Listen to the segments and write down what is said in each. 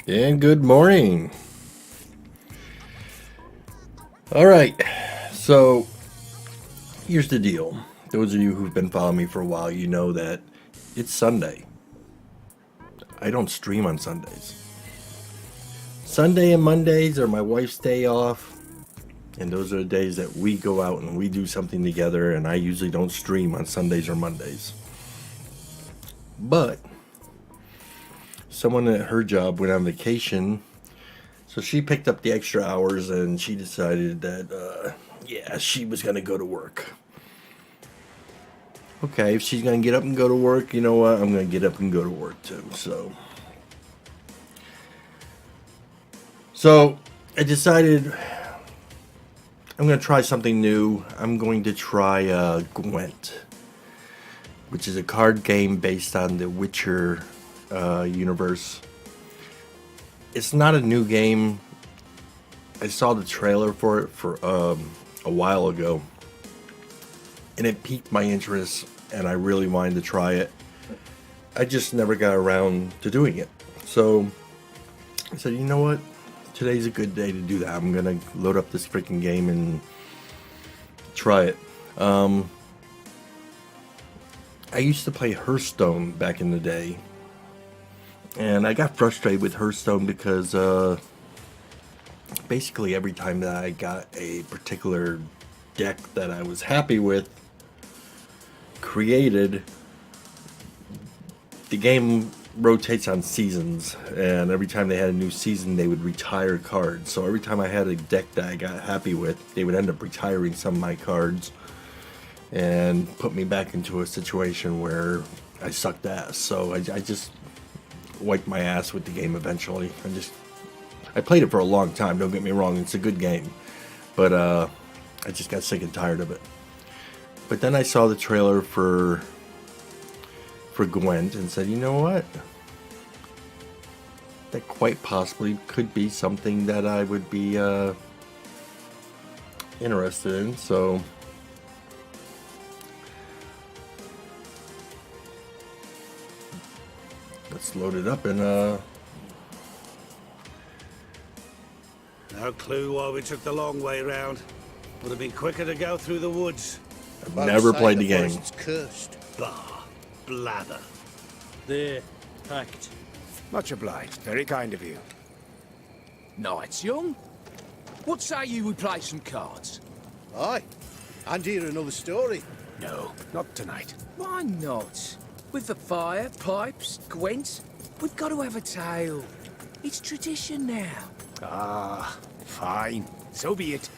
And good morning. All right, so here's the deal. Those of you who've been following me for a while, you know that it's Sunday. I don't stream on Sundays. Sunday and Mondays are my wife's day off, and those are the days that we go out and we do something together, and I usually don't stream on Sundays or Mondays. But someone at her job went on vacation, so she picked up the extra hours and she decided that, yeah, she was going to go to work. Okay, if she's going to get up and go to work, you know what? I'm going to get up and go to work too. So I decided I'm going to try something new. I'm going to try GWENT, which is a card game based on the Witcher universe. It's not a new game. I saw the trailer for it for a while ago, and it piqued my interest, and I really wanted to try it. I just never got around to doing it. So I said, you know what? Today's a good day to do that. I'm gonna load up this freaking game and try it. I used to play Hearthstone back in the day, and I got frustrated with Hearthstone because basically every time that I got a particular deck that I was happy with created, the game rotates on seasons, and every time they had a new season they would retire cards. So every time I had a deck that I got happy with, they would end up retiring some of my cards and put me back into a situation where I sucked ass. So I just wiped my ass with the game eventually. I played it for a long time, don't get me wrong, it's a good game, but I just got sick and tired of it. But then I saw the trailer for GWENT and said, you know what? That quite possibly could be something that I would be interested in. So let's load it up and No clue why we took the long way round. Would have been quicker to go through the woods. I've never played the game. It's cursed. Bah, blather. There, packed. Much obliged. Very kind of you. Nights, young. What say you we play some cards? Aye. And hear another story. No. Not tonight. Why not? With the fire, pipes, Gwent, we've got to have a tale. It's tradition now. Ah, fine. So be it.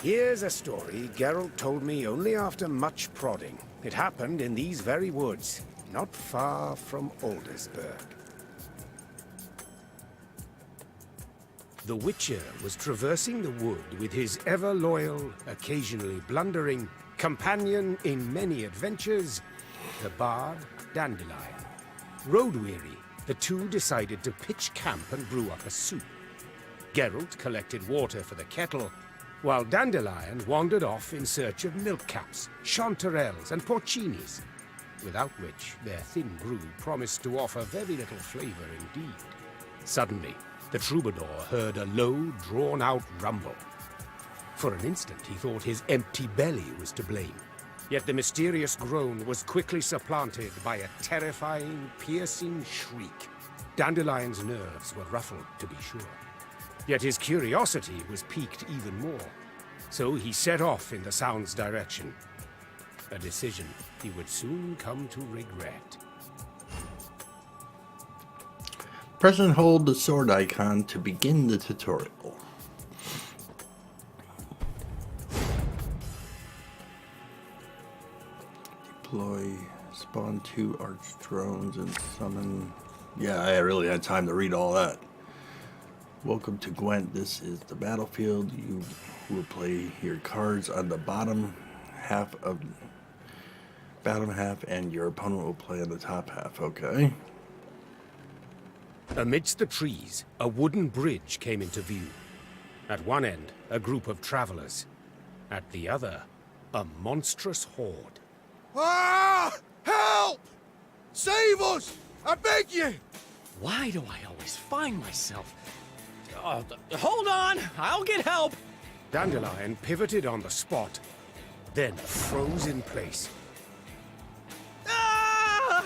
Here's a story Geralt told me only after much prodding. It happened in these very woods, not far from Aldersburg. The Witcher was traversing the wood with his ever-loyal, occasionally blundering, companion in many adventures, the bard Dandelion. Road-weary, the two decided to pitch camp and brew up a soup. Geralt collected water for the kettle, while Dandelion wandered off in search of milk caps, chanterelles, and porcinis, without which their thin brew promised to offer very little flavor indeed. Suddenly, the troubadour heard a low, drawn-out rumble. For an instant, he thought his empty belly was to blame. Yet the mysterious groan was quickly supplanted by a terrifying, piercing shriek. Dandelion's nerves were ruffled, to be sure. Yet his curiosity was piqued even more. So he set off in the sound's direction. A decision he would soon come to regret. press and hold the sword icon to begin the tutorial. Deploy, spawn 2 arch drones and summon. Yeah, I really had time to read all that. Welcome to Gwent. This is the battlefield. You will play your cards on the bottom half, and your opponent will play on the top half. Okay. Amidst the trees, a wooden bridge came into view. At one end, a group of travelers. At the other, a monstrous horde. Ah! Help! Save us! I beg you! Why do I always find myself... hold on! I'll get help! Dandelion pivoted on the spot, then froze in place. Ah!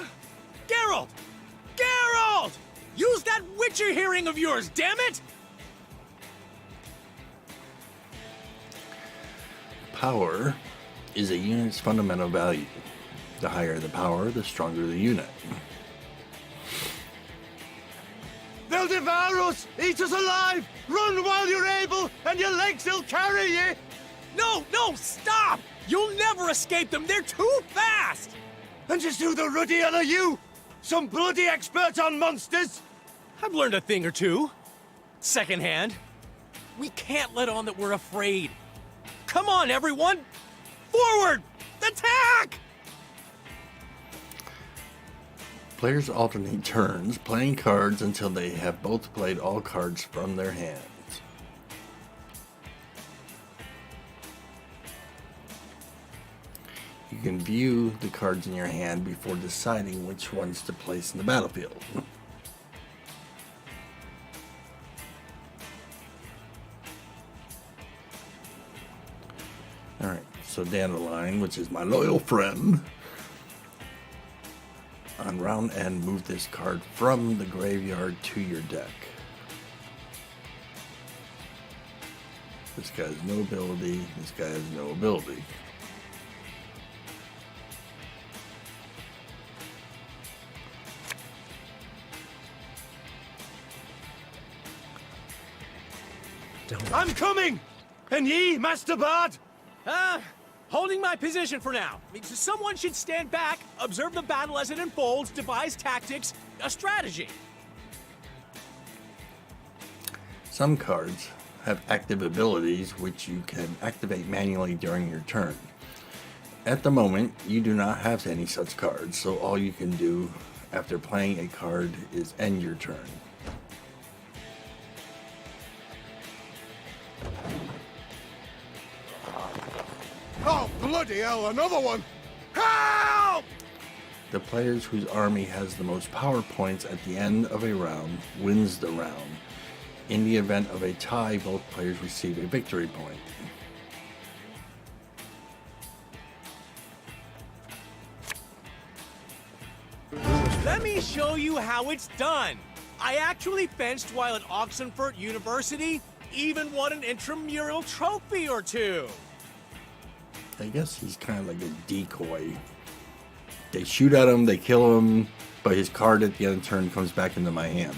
Geralt! Geralt! Use that Witcher hearing of yours, damn it! Power is a unit's fundamental value. The higher the power, the stronger the unit. They'll devour us! Eat us alive! Run while you're able, and your legs will carry you! No, no, stop! You'll never escape them, they're too fast! And just who the ruddy hell are you? Some bloody expert on monsters? I've learned a thing or two. Secondhand. We can't let on that we're afraid. Come on, everyone! Forward! Attack! Players alternate turns, playing cards until they have both played all cards from their hands. You can view the cards in your hand before deciding which ones to place in the battlefield. Alright, so Dandelion, which is my loyal friend, on round end, move this card from the graveyard to your deck. This guy has no ability, this guy has no ability. I'm coming! And ye, Master Bard? Holding my position for now. Someone should stand back, observe the battle as it unfolds, devise tactics, a strategy. Some cards have active abilities which you can activate manually during your turn. At the moment, you do not have any such cards, so all you can do after playing a card is end your turn. Oh, bloody hell, another one! Help! The players whose army has the most power points at the end of a round wins the round. In the event of a tie, both players receive a victory point. Let me show you how it's done. I actually fenced while at Oxenford University, even won an intramural trophy or two. I guess he's kind of like a decoy. They shoot at him, they kill him, but his card at the end of the turn comes back into my hand.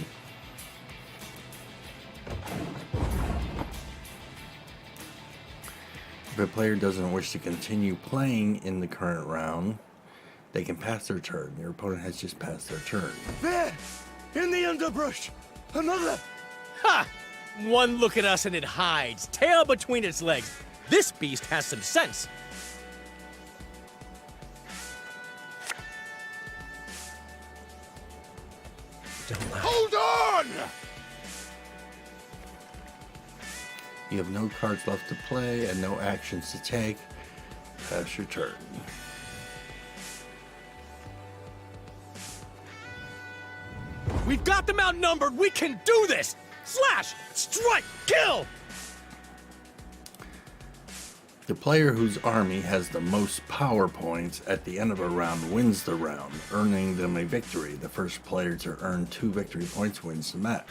If a player doesn't wish to continue playing in the current round, they can pass their turn. Your opponent has just passed their turn. There! In the underbrush! Another! Ha! One look at us and it hides, tail between its legs. This beast has some sense. Hold on! You have no cards left to play and no actions to take. Pass your turn. We've got them outnumbered. We can do this. Slash, strike, kill. The player whose army has the most power points at the end of a round wins the round, earning them a victory. The first player to earn 2 victory points wins the match.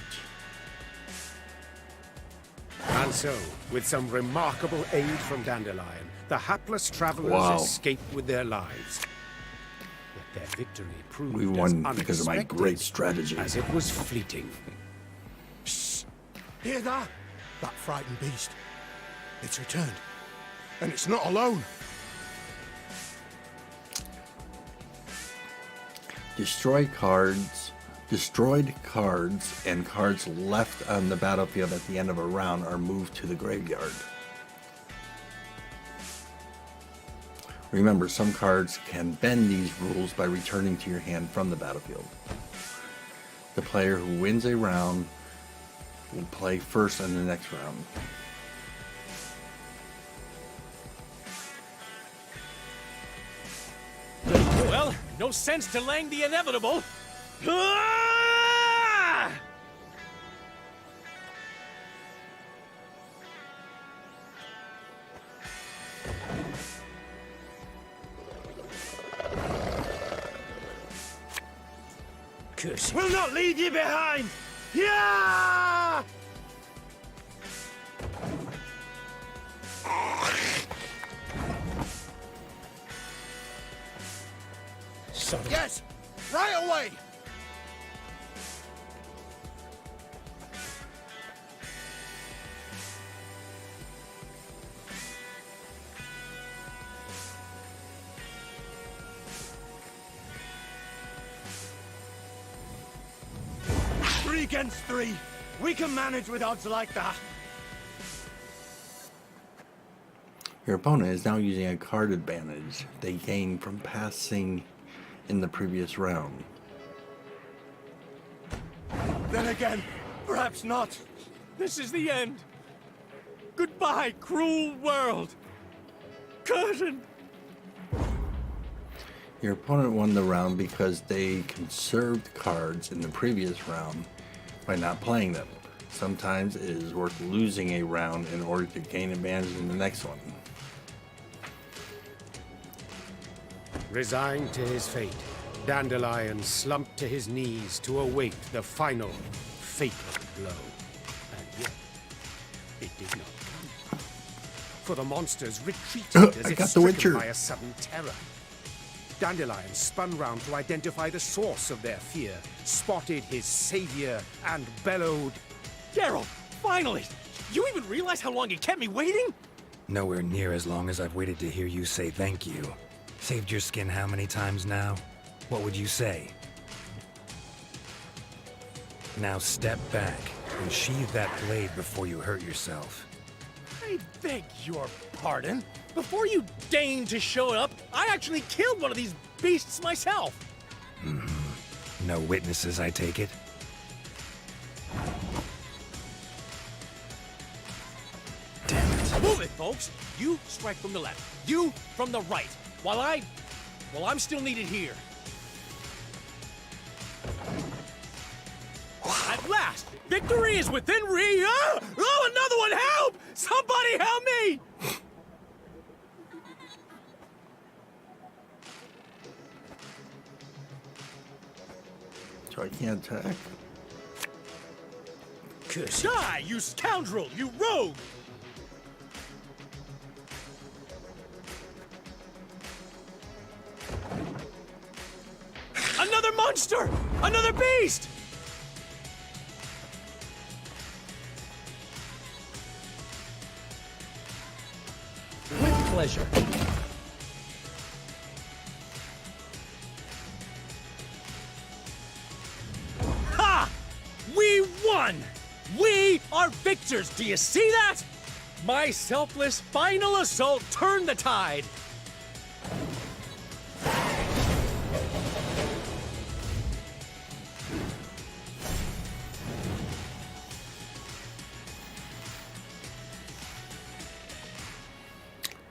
And so, with some remarkable aid from Dandelion, the hapless travelers Wow. escaped with their lives. Yet their victory proved We won as because of my unexpected great strategy. as it was fleeting. Hear that? That frightened beast. It's returned. And it's not alone. Destroyed cards and cards left on the battlefield at the end of a round are moved to the graveyard. Remember, some cards can bend these rules by returning to your hand from the battlefield. The player who wins a round will play first in the next round. Well, no sense delaying the inevitable. Ah! Curse. will not leave you behind! Yeah! Son of Yes! Right away! Three against three. We can manage with odds like that. Your opponent is now using a card advantage they gained from passing in the previous round. Then again, perhaps not. This is the end. Goodbye, cruel world. Curtain. Your opponent won the round because they conserved cards in the previous round by not playing them. Sometimes it is worth losing a round in order to gain advantage in the next one. Resigned to his fate, Dandelion slumped to his knees to await the final, fatal blow. And yet, it did not come. For the monsters retreated as I if got the stricken Witcher. by a sudden terror. Dandelion spun round to identify the source of their fear, spotted his savior, and bellowed, Geralt, finally! You even realize how long you kept me waiting? Nowhere near as long as I've waited to hear you say thank you. Saved your skin how many times now? What would you say? Now step back and sheathe that blade before you hurt yourself. I beg your pardon. Before you deigned to show up, I actually killed one of these beasts myself. No witnesses, I take it? Damn it. Move it, folks. You strike from the left. You from the right. While I'm still needed here. At last, victory is within reach. Oh, another one! Help! Somebody help me! So I can't attack. curse. Die, you scoundrel! You rogue! Another monster! Another beast! With pleasure. Ha! We won! We are victors! Do you see that? My selfless final assault turned the tide!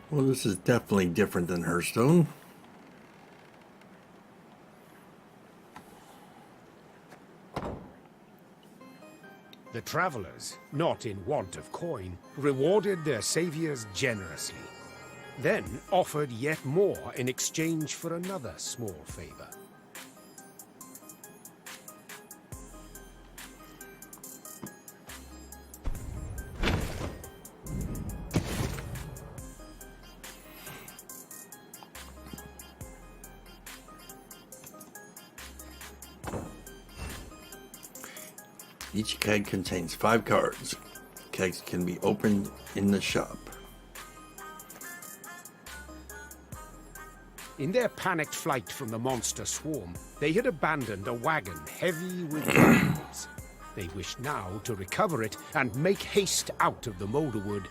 Well, this is definitely different than Hearthstone. The travelers, not in want of coin, rewarded their saviors generously, then offered yet more in exchange for another small favor. Each keg contains 5 cards. Kegs can be opened in the shop. In their panicked flight from the monster swarm, they had abandoned a wagon heavy with weapons. They wished now to recover it and make haste out of the Moulderwood,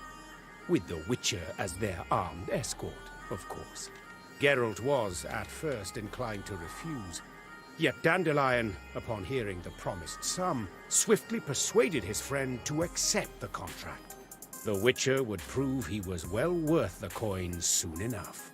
with the Witcher as their armed escort, of course. Geralt was, at first, inclined to refuse. Yet Dandelion, upon hearing the promised sum, swiftly persuaded his friend to accept the contract. The Witcher would prove he was well worth the coin soon enough.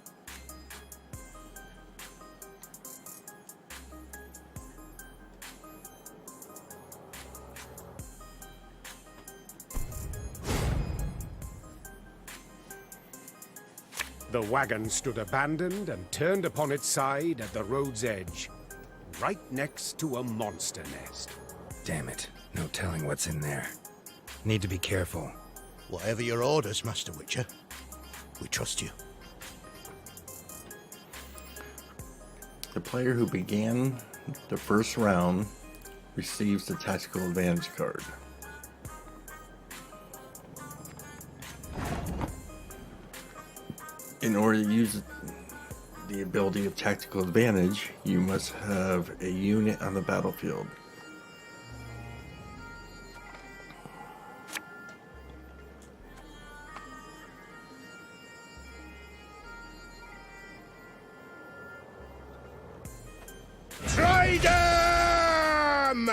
The wagon stood abandoned and turned upon its side at the road's edge. right next to a monster nest. Damn it. No telling what's in there. Need to be careful. Whatever your orders, Master Witcher. We trust you. The player who began the first round receives the tactical advantage card. In order to use the ability of tactical advantage, you must have a unit on the battlefield. Try them!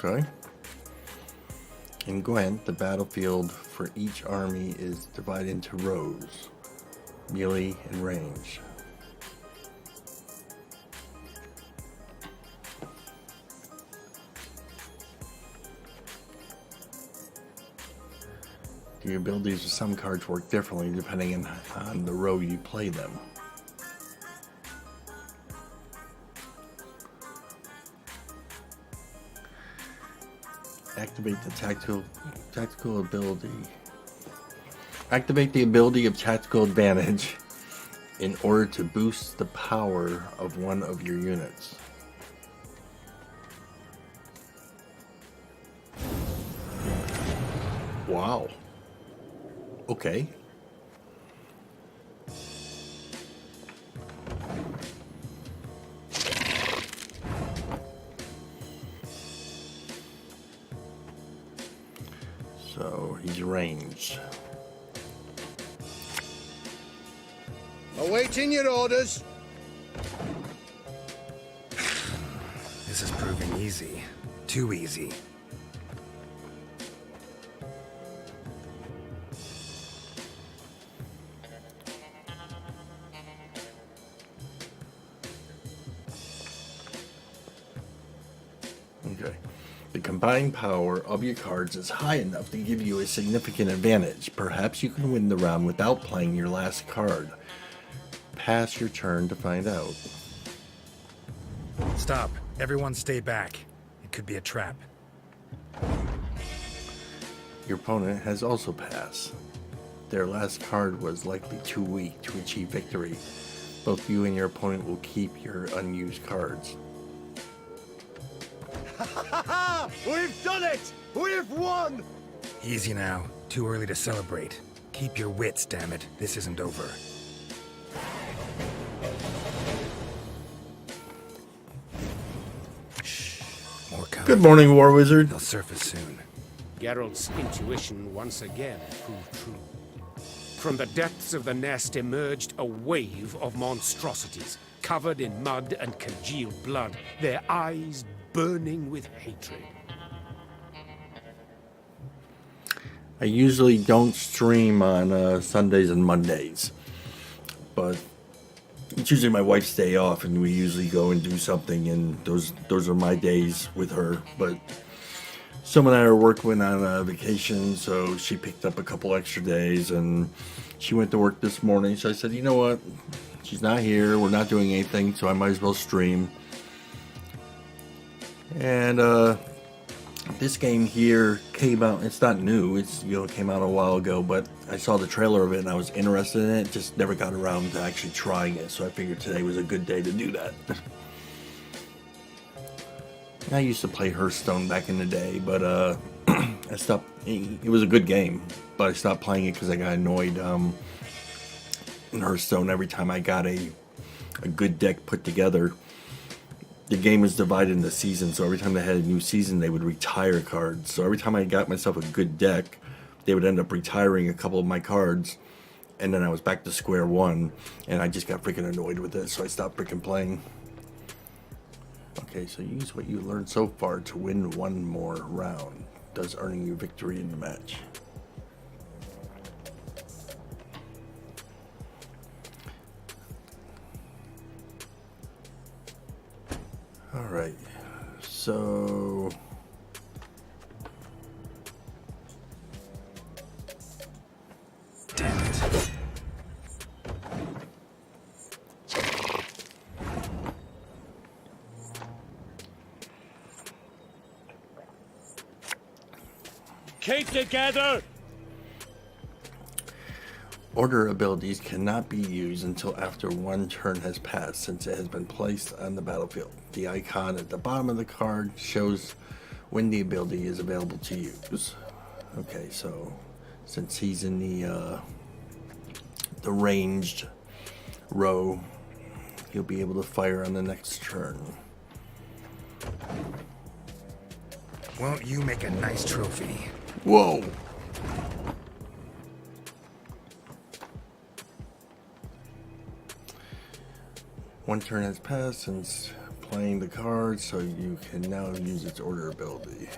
Okay. In Gwent, the battlefield for each army is divided into rows, melee and range. The abilities of some cards work differently depending on the row you play them. Activate the tactical ability. Activate the ability of tactical advantage in order to boost the power of one of your units. Wow. Okay. So he's ranged. Awaiting your orders. This is proving easy. Too easy. Okay. The combined power of your cards is high enough to give you a significant advantage. Perhaps you can win the round without playing your last card. Pass your turn to find out. Stop. Everyone stay back. It could be a trap. Your opponent has also passed. Their last card was likely too weak to achieve victory. Both you and your opponent will keep your unused cards. We've done it! We've won! Easy now. Too early to celebrate. Keep your wits, damn it. This isn't over. Shh. More coming. Good morning, War Wizard. They'll surface soon. Geralt's intuition once again proved true. From the depths of the nest emerged a wave of monstrosities, covered in mud and congealed blood, their eyes burning with hatred. I usually don't stream on Sundays and Mondays, but it's usually my wife's day off, and we usually go and do something, and those are my days with her. But someone and I are working on a vacation, so she picked up a couple extra days, and she went to work this morning. So I said, you know what? She's not here. We're not doing anything, so I might as well stream. And this game here came out. It's not new. It came out a while ago, but I saw the trailer of it and I was interested in it. Just never got around to actually trying it. So I figured today was a good day to do that. I used to play Hearthstone back in the day, but I stopped. It was a good game, but I stopped playing it because I got annoyed in Hearthstone every time I got a good deck put together. The game was divided into seasons, so every time they had a new season, they would retire cards. So every time I got myself a good deck, they would end up retiring a couple of my cards, and then I was back to square one, and I just got freaking annoyed with it, so I stopped freaking playing. Okay, so use what you learned so far to win one more round, thus earning you victory in the match. Alright, so Damn it. Keep together! Order abilities cannot be used until after one turn has passed, since it has been placed on the battlefield. The icon at the bottom of the card shows when the ability is available to use. Okay, so since he's in the ranged row, he'll be able to fire on the next turn. Won't you make a nice trophy? Whoa! One turn has passed since playing the card, so you can now use its order ability.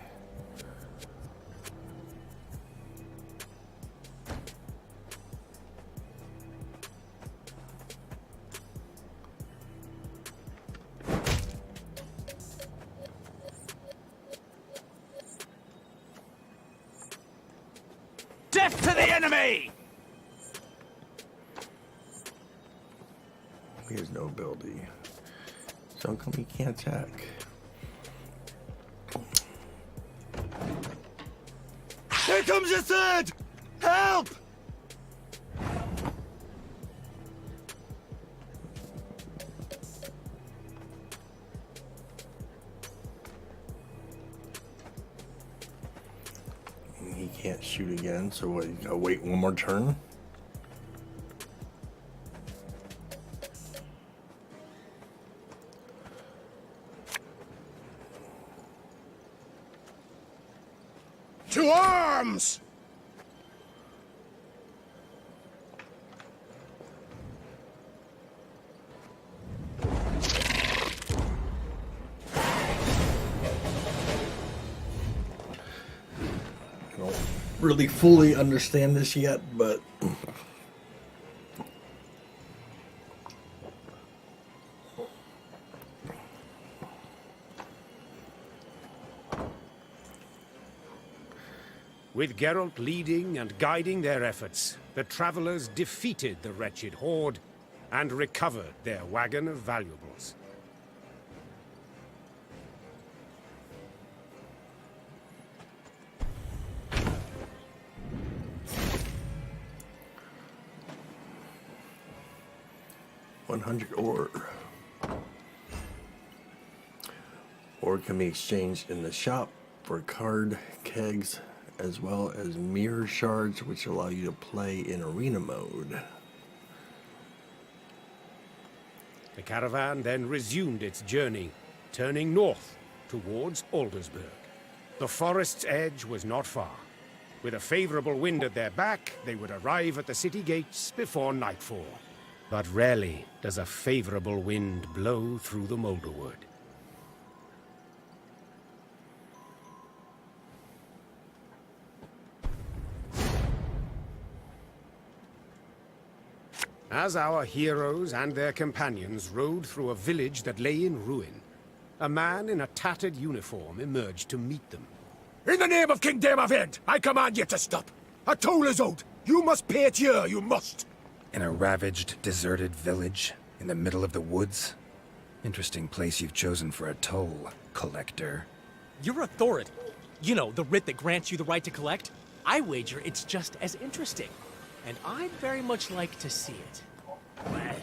Death to the enemy! He has no ability. So how come he can't attack? Here comes your third! Help! He can't shoot again, so what, you gotta wait one more turn? To arms! I don't really fully understand this yet, but With Geralt leading and guiding their efforts, the travelers defeated the wretched horde and recovered their wagon of valuables. ore. Ore can be exchanged in the shop for card kegs, as well as mirror shards, which allow you to play in arena mode. The caravan then resumed its journey, turning north towards Aldersburg. The forest's edge was not far. With a favorable wind at their back, they would arrive at the city gates before nightfall. But rarely does a favorable wind blow through the Moulderwood. As our heroes and their companions rode through a village that lay in ruin, a man in a tattered uniform emerged to meet them. In the name of King Damavend, I command you to stop. A toll is owed. You must pay it here, you must. In a ravaged, deserted village, in the middle of the woods? Interesting place you've chosen for a toll, collector. Your authority. You know, the writ that grants you the right to collect. I wager it's just as interesting. And I'd very much like to see it. Well,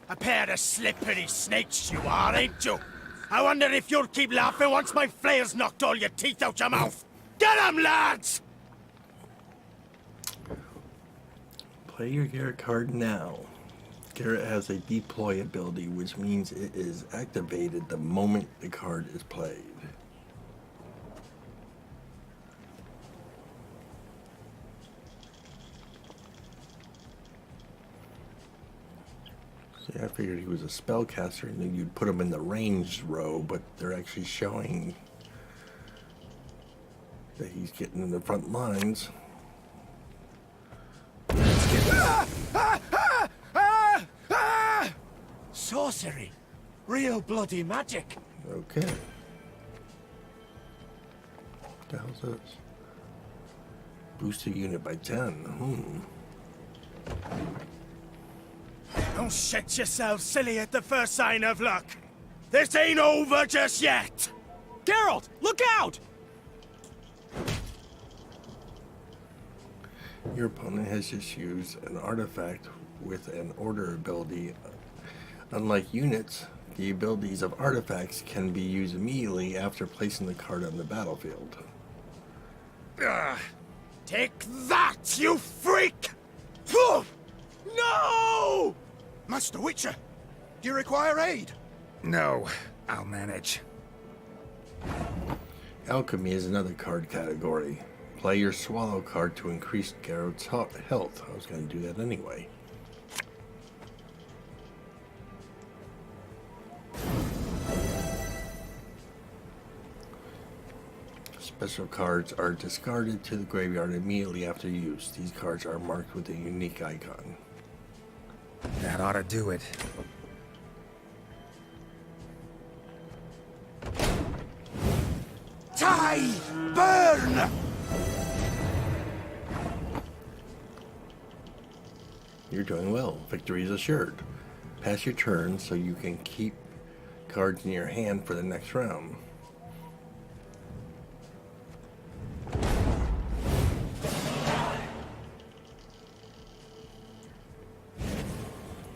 a pair of slippery snakes you are, ain't you? I wonder if you'll keep laughing once my flares knocked all your teeth out your mouth. Get 'em, lads! Play your Garrett card now. Garrett has a deploy ability, which means it is activated the moment the card is played. See, I figured he was a spellcaster and then you'd put him in the ranged row, but they're actually showing that he's getting in the front lines. Sorcery. Real bloody magic. Okay. What the hell's this? Boost the unit by 10. Don't shit yourself silly at the first sign of luck. This ain't over just yet. Geralt, look out! Your opponent has just used an artifact with an order ability. Unlike units, the abilities of artifacts can be used immediately after placing the card on the battlefield. Take that, you freak! Phew! No! Master Witcher, do you require aid? No, I'll manage. Alchemy is another card category. Play your swallow card to increase Garrett's health. I was going to do that anyway. Special cards are discarded to the graveyard immediately after use. These cards are marked with a unique icon. That ought to do it. Die! Burn! You're doing well. Victory is assured. Pass your turn so you can keep cards in your hand for the next round.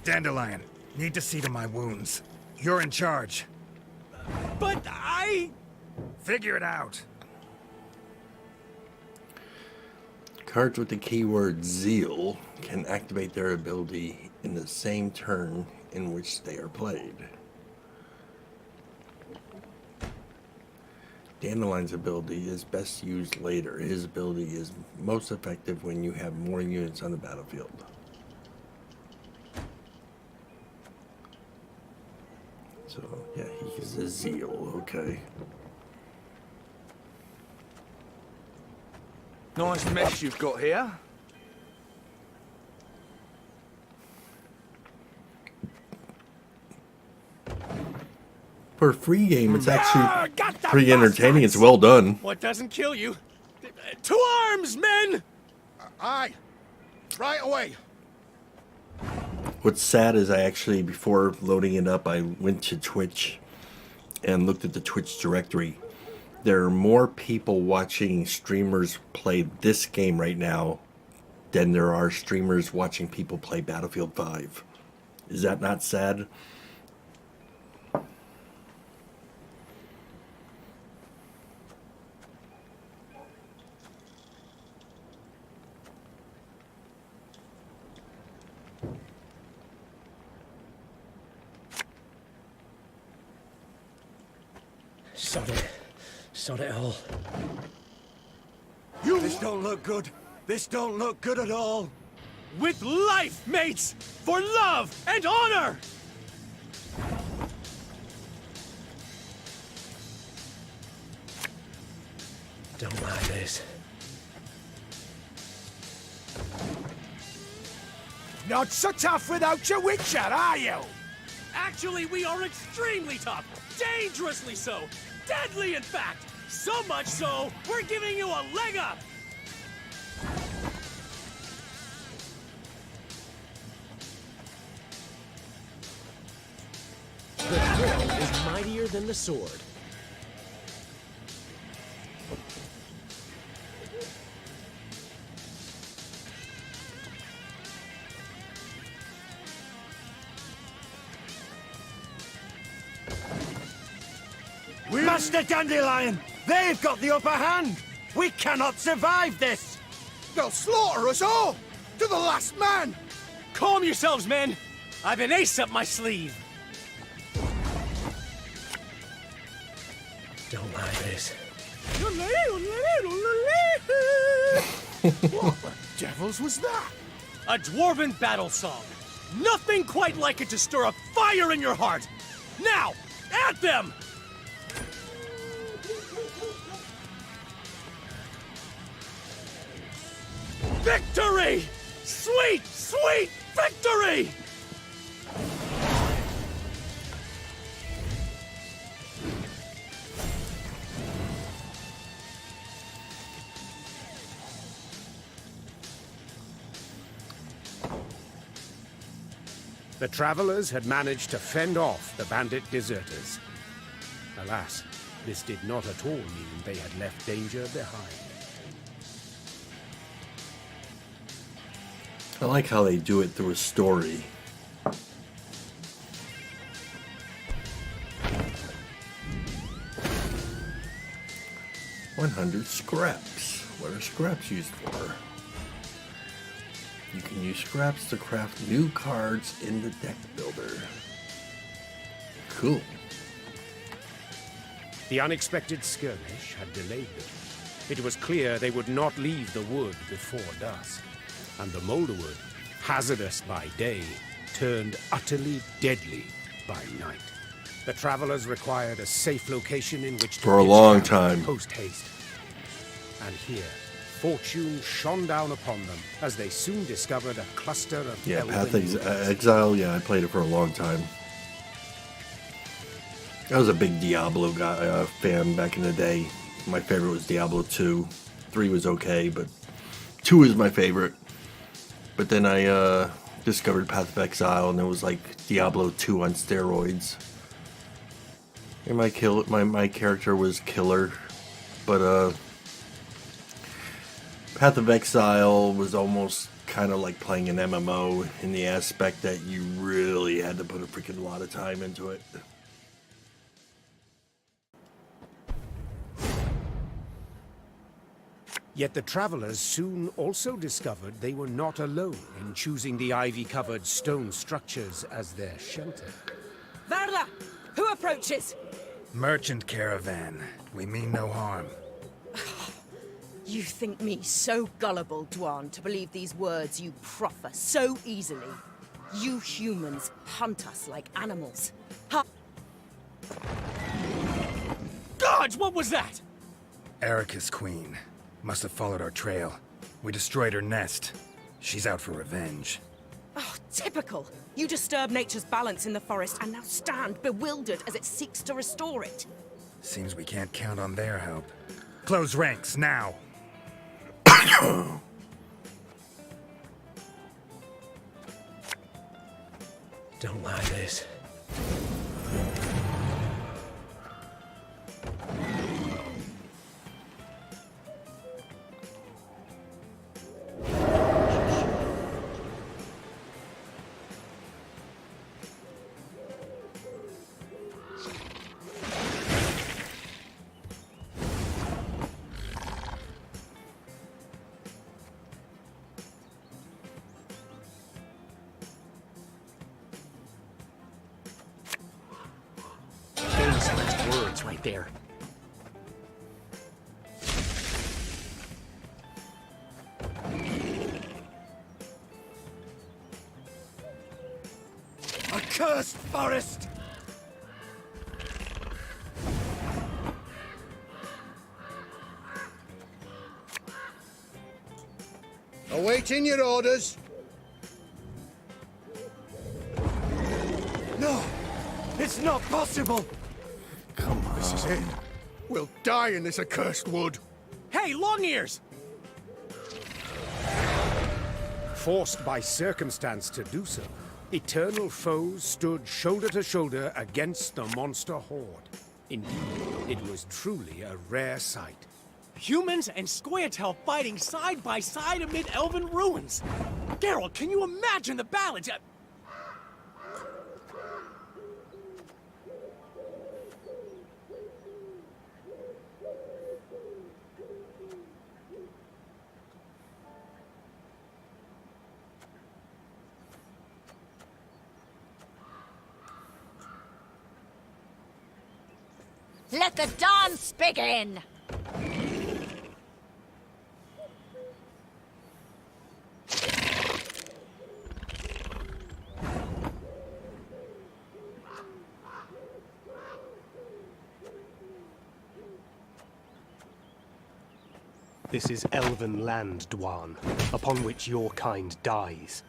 Dandelion, need to see to my wounds. You're in charge. But I... Figure it out. Cards with the keyword Zeal can activate their ability in the same turn in which they are played. Dandelion's ability is best used later. His ability is most effective when you have more units on the battlefield. So, yeah, he's a Zeal, okay. Nice mess you've got here. For a free game, it's actually got the pretty entertaining. bastards! It's well done. What doesn't kill you? To arms, men! Aye. Right away. What's sad is I actually, before loading it up, I went to Twitch and looked at the Twitch directory. There are more people watching streamers play this game right now than there are streamers watching people play Battlefield 5. Is that not sad? Sod it all. This don't look good. This don't look good at all. With life, mates! For love and honor! Don't like this. Not so tough without your Witcher, are you? Actually, we are extremely tough. Dangerously so. Deadly, in fact. So much so, we're giving you a leg up. The thrill is mightier than the sword. Master Dandelion! They've got the upper hand! We cannot survive this! They'll slaughter us all! To the last man! Calm yourselves, men. I've an ace up my sleeve. Don't like this. What the devils was that? A dwarven battle song. Nothing quite like it to stir a fire in your heart. Now, at them! Victory! Sweet, sweet victory! The travelers had managed to fend off the bandit deserters. Alas, this did not at all mean they had left danger behind. I like how they do it through a story. $100 scraps. What are scraps used for? You can use scraps to craft new cards in the deck builder. Cool. The unexpected skirmish had delayed them. It was clear they would not leave the wood before dusk, and the Moulderwood, hazardous by day, turned utterly deadly by night. The travelers required a safe location in which to For a pitch long camp time. post-haste. And here, fortune shone down upon them as they soon discovered a cluster of Yeah, elven Path woods. Exile, yeah, I played it for a long time. I was a big Diablo guy, fan back in the day. My favorite was Diablo 2. 3 was okay, but 2 is my favorite. But then I discovered Path of Exile, and it was like Diablo 2 on steroids. And my character was killer, but Path of Exile was almost kind of like playing an MMO in the aspect that you really had to put a freaking lot of time into it. Yet the travelers soon also discovered they were not alone in choosing the ivy-covered stone structures as their shelter. Varla! Who approaches? Merchant caravan. We mean no harm. You think me so gullible, Dwan, to believe these words you proffer so easily? You humans hunt us like animals. Gods, what was that? Erica's queen. Must have followed our trail. We destroyed her nest. She's out for revenge. Oh, typical. You disturb nature's balance in the forest and now stand bewildered as it seeks to restore it. Seems we can't count on their help. Close ranks, now! Don't like this. Famous words right there. A cursed forest! Awaiting your orders. No! It's not possible! Come on. This is it. We'll die in this accursed wood. Hey, long ears! Forced by circumstance to do so, eternal foes stood shoulder to shoulder against the monster horde. Indeed, it was truly a rare sight. Humans and Scoia'tael fighting side by side amid elven ruins. Geralt, can you imagine the balance? Let the dance begin! This is elven land, Dwan, upon which your kind dies.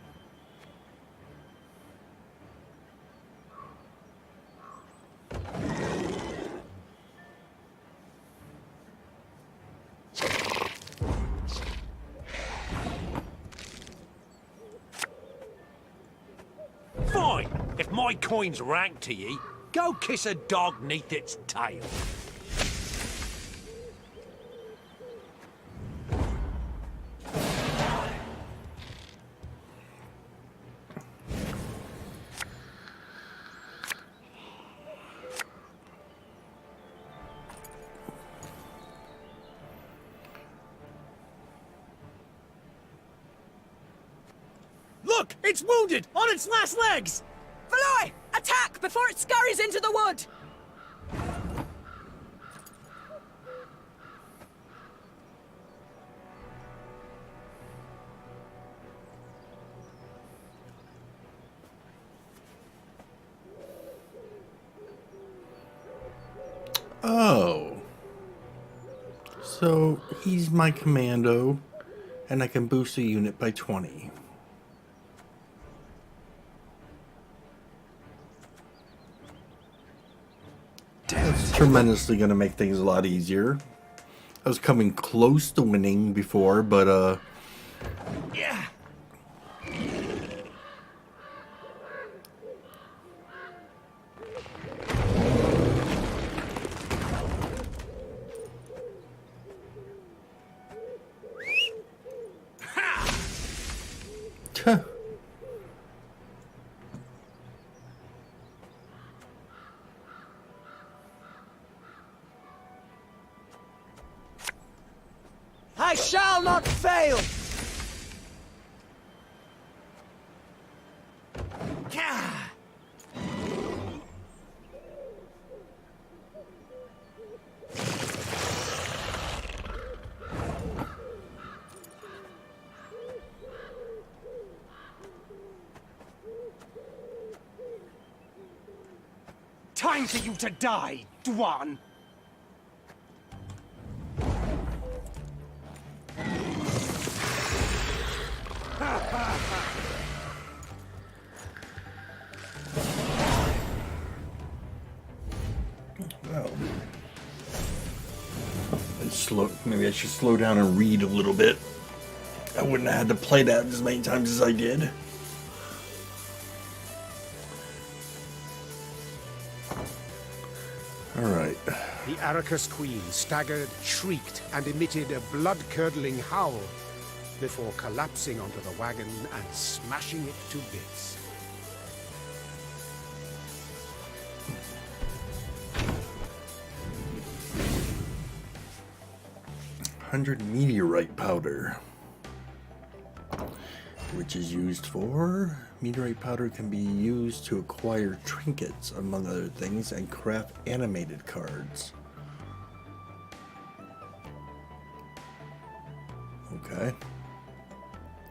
Fine, if my coin's rank to ye, go kiss a dog neath its tail. It's wounded! On its last legs! Valoy! Attack before it scurries into the wood! Oh. So he's my commando, and I can boost the unit by 20. That's tremendously going to make things a lot easier. I was coming close to winning before, but Yeah. Tuh. I shall not fail! Time for you to die, Dwan. Well, maybe I should slow down and read a little bit. I wouldn't have had to play that as many times as I did. Alright. The Arrakis Queen staggered, shrieked, and emitted a blood-curdling howl before collapsing onto the wagon and smashing it to bits. $100 meteorite powder, which is used for meteorite powder can be used to acquire trinkets, among other things, and craft animated cards. Okay.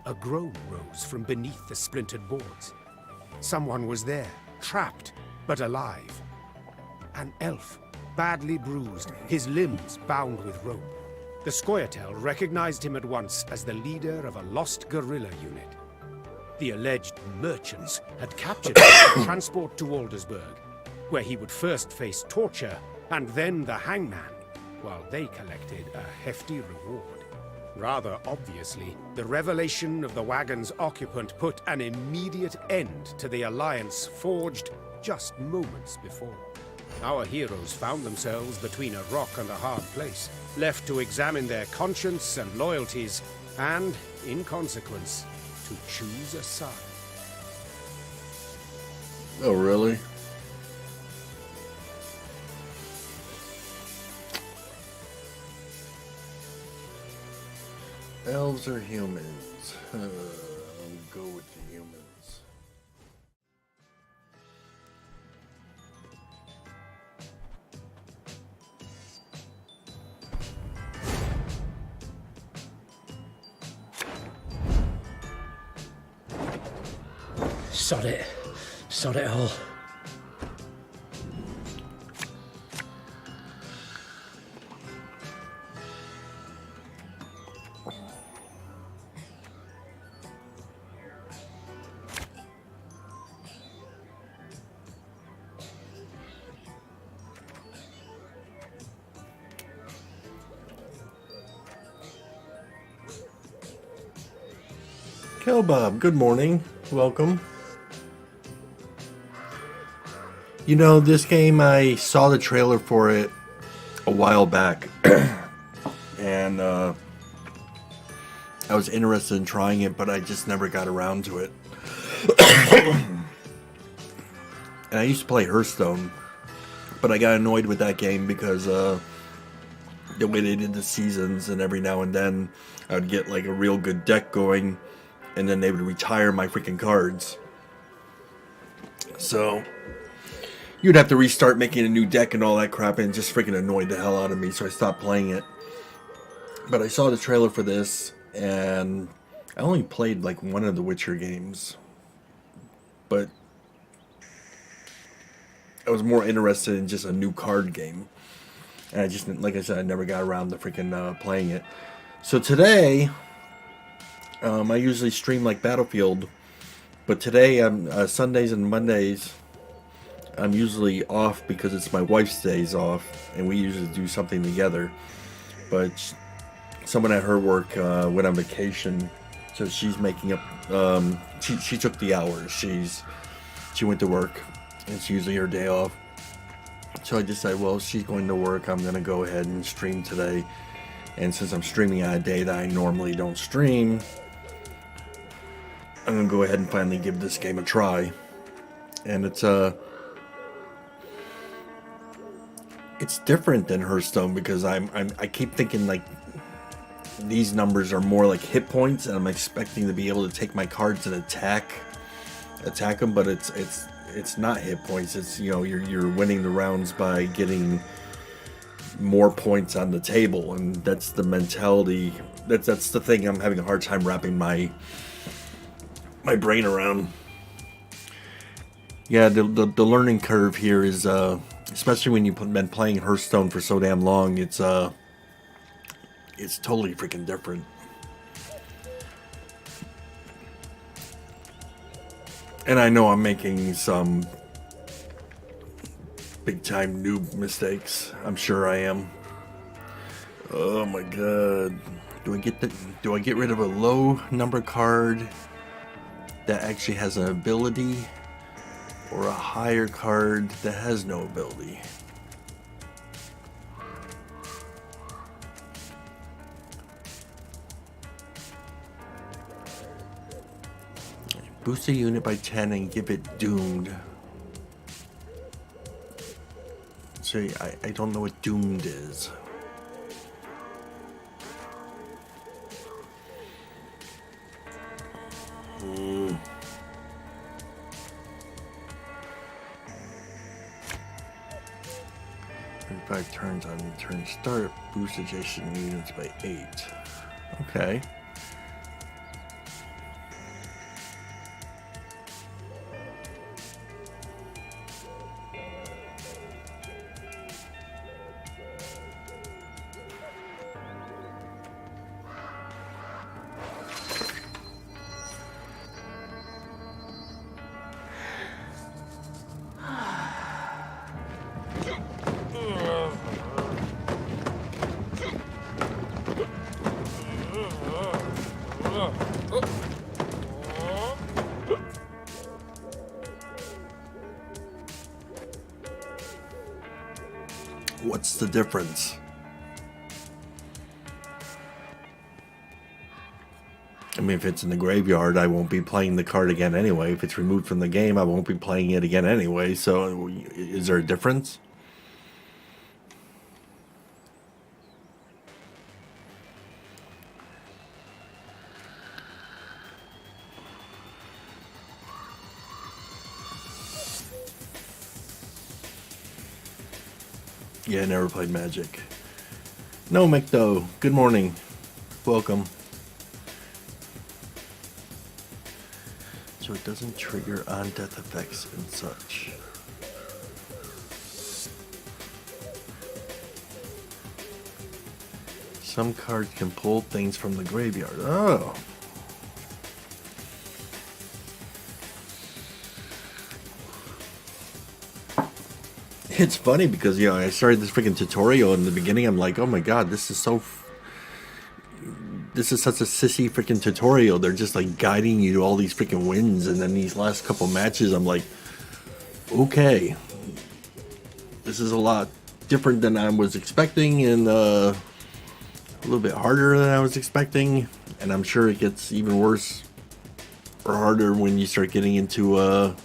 A groan rose from beneath the splintered boards. Someone was there, trapped, but alive. An elf, badly bruised, his limbs bound with rope. The Scoia'tael recognized him at once as the leader of a lost guerrilla unit. The alleged merchants had captured him for transport to Aldersburg, where he would first face torture and then the hangman, while they collected a hefty reward. Rather obviously, the revelation of the wagon's occupant put an immediate end to the alliance forged just moments before. Our heroes found themselves between a rock and a hard place, left to examine their conscience and loyalties, and, in consequence, to choose a side. Oh, really? Elves or humans? I'll go with the humans. Sod it. Sod it all. Kelbob, good morning. Welcome. You know, this game, I saw the trailer for it a while back. And I was interested in trying it, but I just never got around to it. And I used to play Hearthstone, but I got annoyed with that game because the way they did the seasons, and every now and then I would get like a real good deck going, and then they would retire my freaking cards. So you'd have to restart making a new deck and all that crap, and it just freaking annoyed the hell out of me, so I stopped playing it. But I saw the trailer for this, and I only played like one of the Witcher games, but I was more interested in just a new card game. And I just, like I said, I never got around to freaking playing it. So today, I usually stream like Battlefield, but today, Sundays and Mondays, I'm usually off because it's my wife's days off, and we usually do something together. But someone at her work went on vacation, so she's making up. She took the hours. She went to work. It's usually her day off. So I decided, well, she's going to work, I'm going to go ahead and stream today. And since I'm streaming on a day that I normally don't stream, I'm going to go ahead and finally give this game a try. And it's different than Hearthstone because I keep thinking like these numbers are more like hit points, and I'm expecting to be able to take my cards and attack them, but it's not hit points. It's, you know, you're winning the rounds by getting more points on the table, and that's the mentality. That's the thing I'm having a hard time wrapping my brain around. Yeah, the learning curve here is especially when you've been playing Hearthstone for so damn long. It's totally freaking different. And I know I'm making some big time noob mistakes. I'm sure I am. Oh my god. Do I get rid of a low number card that actually has an ability, or a higher card that has no ability? Boost a unit by 10 and give it doomed. See, I don't know what doomed is. Hmm. 35 turns on turn start. Boost adjacent units by 8. Okay. What's the difference? I mean, if it's in the graveyard, I won't be playing the card again anyway. If it's removed from the game, I won't be playing it again anyway. So, is there a difference? Yeah, I never played Magic. No, McDo. Good morning. Welcome. So it doesn't trigger on-death effects and such. Some cards can pull things from the graveyard. Oh. It's funny because, you know, I started this freaking tutorial in the beginning. I'm like, oh my god, this is such a sissy freaking tutorial. They're just like guiding you to all these freaking wins, and then these last couple matches, I'm like, okay, this is a lot different than I was expecting, and a little bit harder than I was expecting, and I'm sure it gets even worse or harder when you start getting into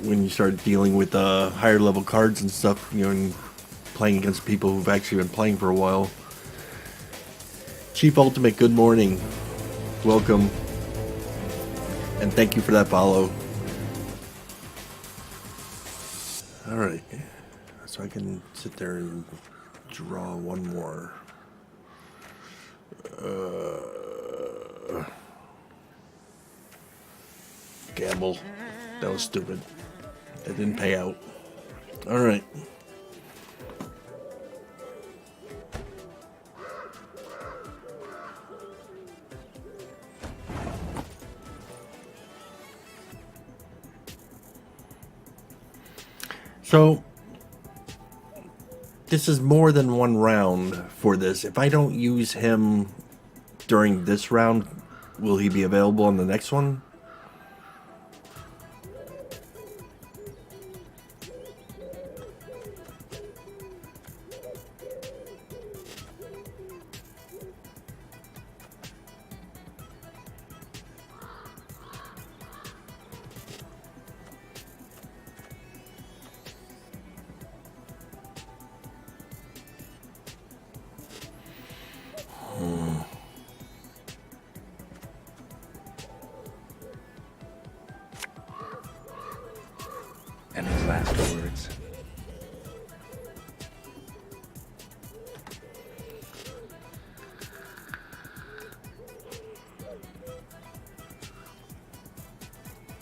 when you start dealing with higher level cards and stuff, you know, and playing against people who've actually been playing for a while. Chief Ultimate, good morning. Welcome. And thank you for that follow. Alright. So I can sit there and draw one more. Gamble. That was stupid. That didn't pay out. Alright. So, this is more than one round for this. If I don't use him during this round, will he be available on the next one? And his last words.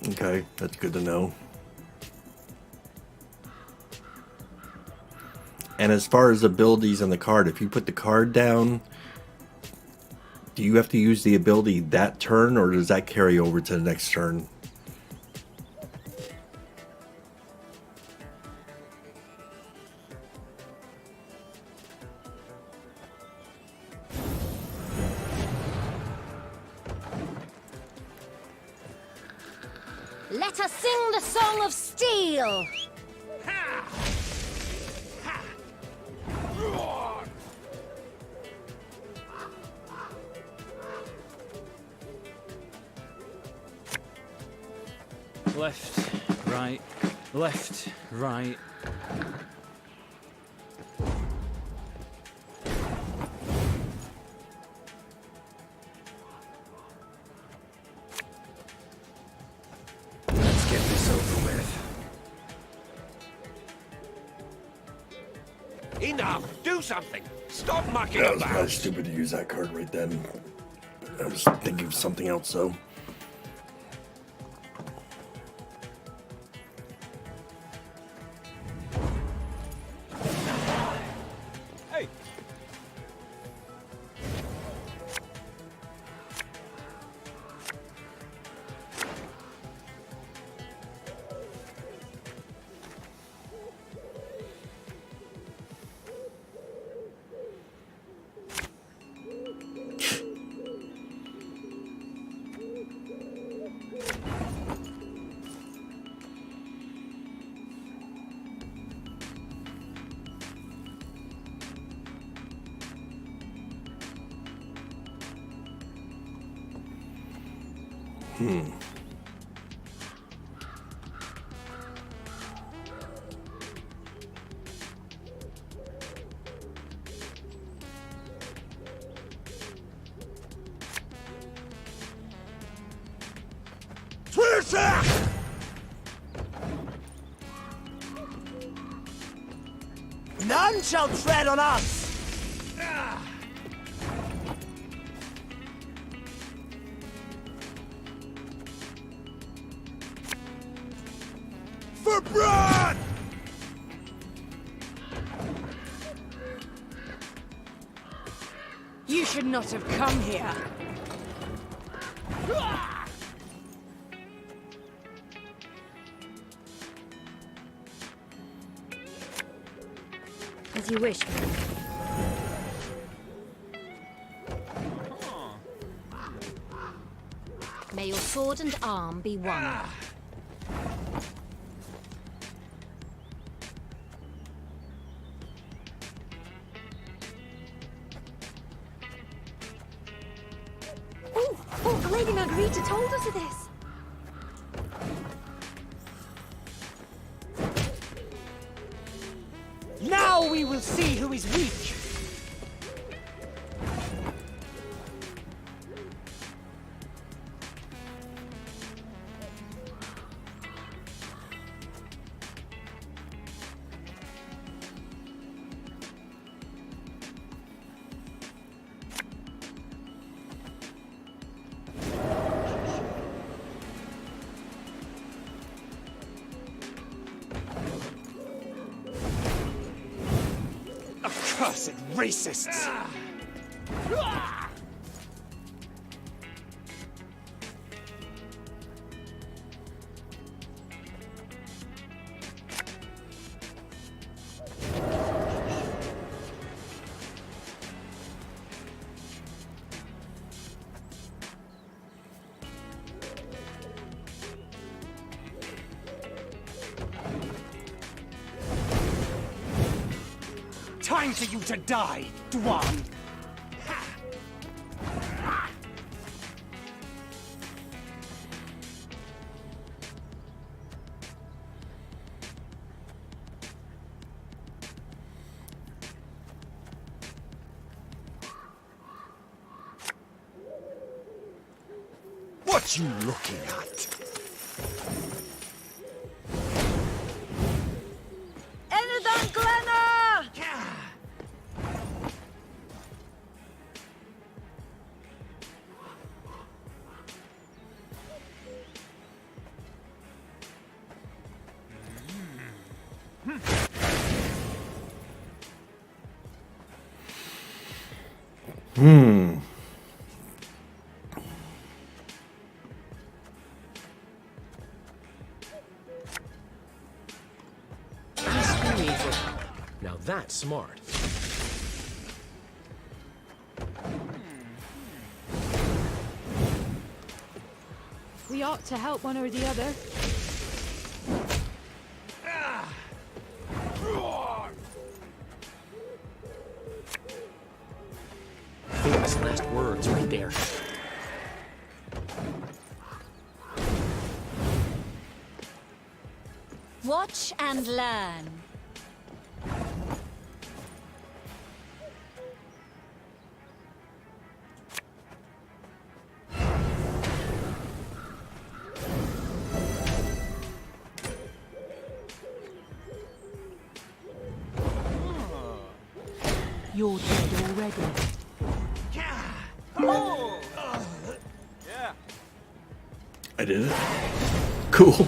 Okay, that's good to know. And as far as abilities on the card, if you put the card down, do you have to use the ability that turn, or does that carry over to the next turn? Let us sing the song of steel! Left, right, left, right. Let's get this over with. Enough! Do something! Stop mucking That was about! probably stupid to use that card right then. I was thinking of something else, though. Hey! None shall tread on us! For blood! You should not have come here. As you wish. May your sword and arm be one. Oh, the Lady Margarita told us of this. Now we will see who is weak! Cussed racists! Time for you to die, Dwan! What you looking at? Anything, Glenna! Now that's smart. We ought to help one or the other. Famous last words right there. Watch and learn. You're dead already. Yeah. I did it. Cool.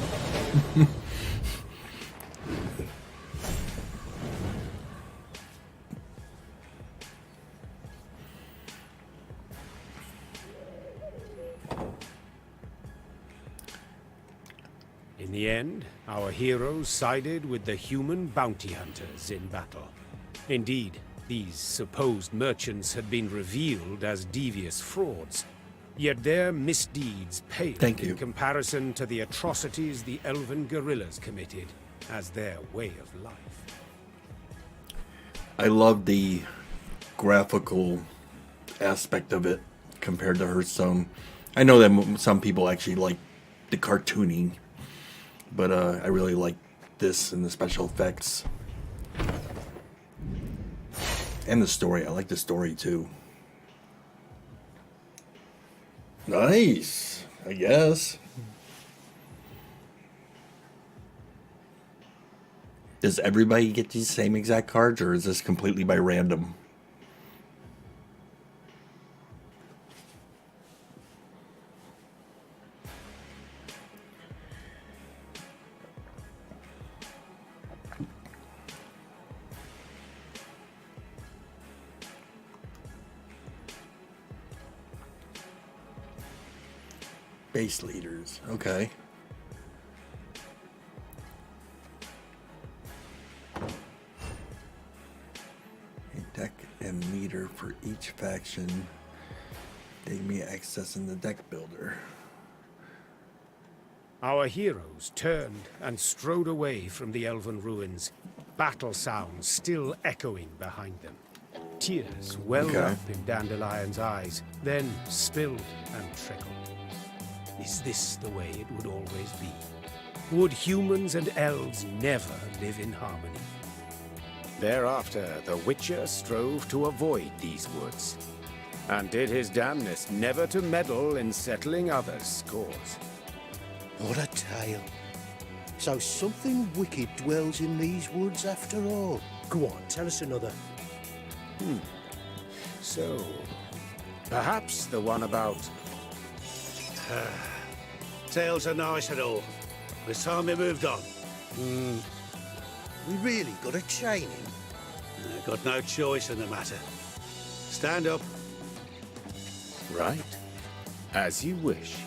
In the end, our heroes sided with the human bounty hunters in battle. Indeed, these supposed merchants had been revealed as devious frauds, yet their misdeeds paled in comparison to the atrocities the elven guerrillas committed as their way of life. I love the graphical aspect of it compared to Hearthstone. I know that some people actually like the cartooning, but I really like this and the special effects. And the story. I like the story too. Nice, I guess. Does everybody get these same exact cards, or is this completely by random? Base leaders, okay. A deck and leader for each faction. Gave me access in the deck builder. Our heroes turned and strode away from the elven ruins, battle sounds still echoing behind them. Tears welled up in Dandelion's eyes, then spilled and trickled. Is this the way it would always be? Would humans and elves never live in harmony? Thereafter, the Witcher strove to avoid these woods, and did his damnedest never to meddle in settling others' scores. What a tale. So something wicked dwells in these woods after all. Go on, tell us another. So, perhaps the one about... Tales are nice and all. It's time we moved on. We really got to chain him. I've got no choice in the matter. Stand up. Right. As you wish.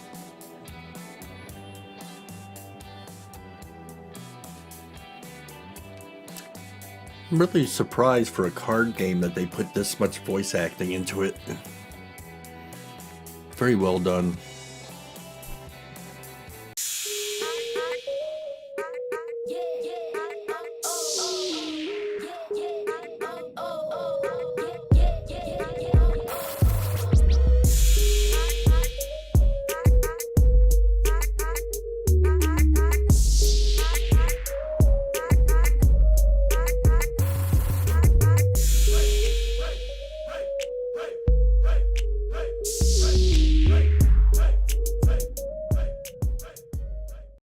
I'm really surprised for a card game that they put this much voice acting into it. Very well done.